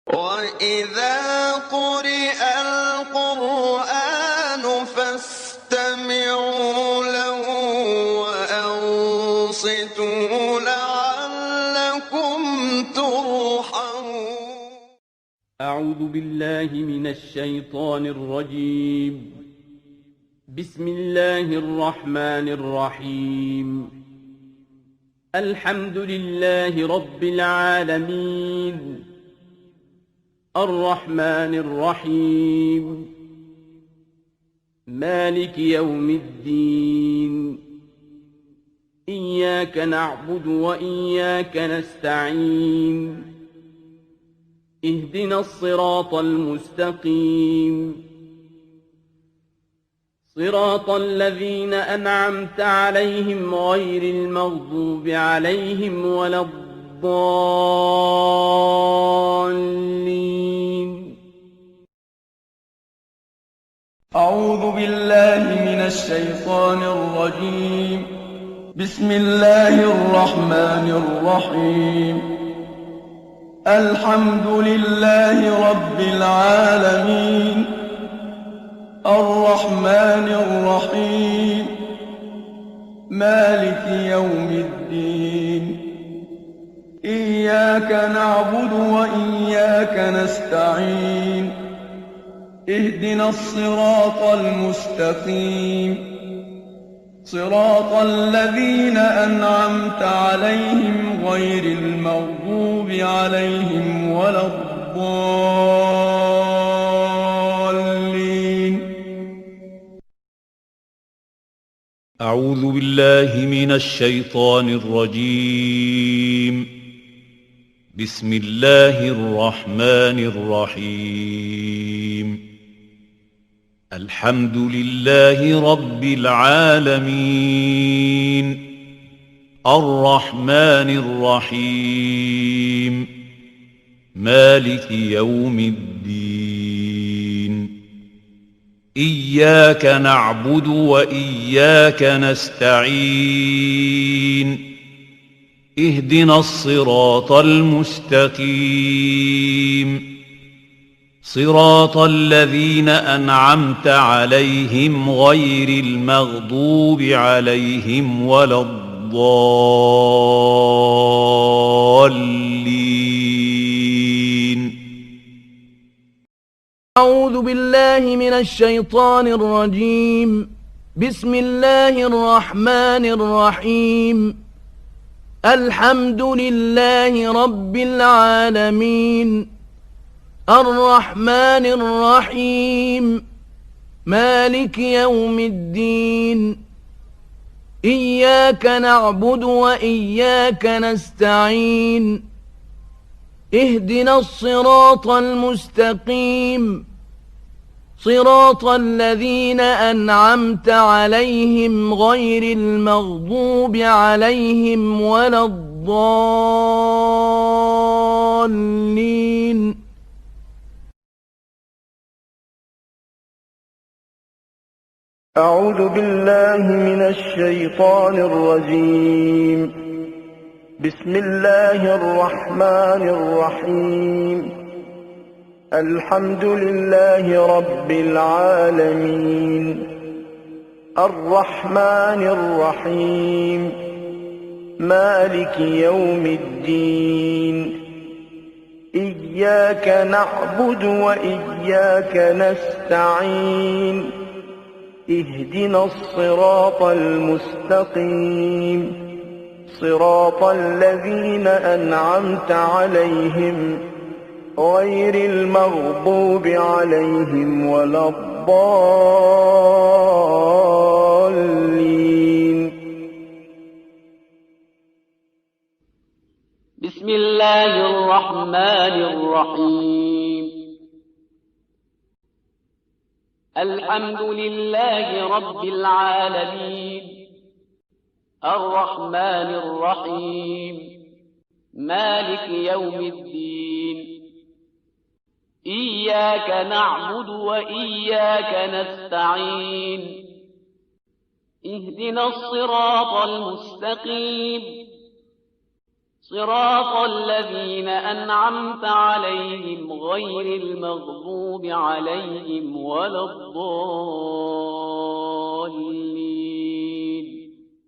وَإِذَا قُرِئَ الْقُرْآنُ فَاسْتَمِعُوا لَهُ وَأَنصِتُوا لَعَلَّكُمْ تُرْحَمُونَ. أعوذ بالله من الشيطان الرجيم. بسم الله الرحمن الرحيم. الحمد لله رب العالمين، الرحمن الرحيم، مالك يوم الدين. إياك نعبد وإياك نستعين. اهدنا الصراط المستقيم، صراط الذين أنعمت عليهم غير المغضوب عليهم ولا الضالين. أعوذ بالله من الشيطان الرجيم. بسم الله الرحمن الرحيم. الحمد لله رب العالمين، الرحمن الرحيم، مالك يوم الدين. إياك نعبد وإياك نستعين. اهدنا الصراط المستقيم، صراط الذين أنعمت عليهم غير المغضوب عليهم ولا الضالين. أعوذ بالله من الشيطان الرجيم. بسم الله الرحمن الرحيم. الحمد لله رب العالمين، الرحمن الرحيم، مالك يوم الدين. إياك نعبد وإياك نستعين. اهدنا الصراط المستقيم، صراط الذين أنعمت عليهم غير المغضوب عليهم ولا الضالين. أعوذ بالله من الشيطان الرجيم. بسم الله الرحمن الرحيم. الحمد لله رب العالمين، الرحمن الرحيم، مالك يوم الدين. إياك نعبد وإياك نستعين. اهدنا الصراط المستقيم، صراط الذين أنعمت عليهم غير المغضوب عليهم ولا الضالين. أعوذ بالله من الشيطان الرجيم. بسم الله الرحمن الرحيم. الحمد لله رب العالمين، الرحمن الرحيم، مالك يوم الدين. إياك نعبد وإياك نستعين. اهدنا الصراط المستقيم، صراط الذين أنعمت عليهم غير المغضوب عليهم ولا الضالين. بسم الله الرحمن الرحيم. الحمد لله رب العالمين، الرحمن الرحيم، مالك يوم الدين. إياك نعبد وإياك نستعين. اهدنا الصراط المستقيم، صراط الذين أنعمت عليهم غير المغضوب عليهم ولا الضالين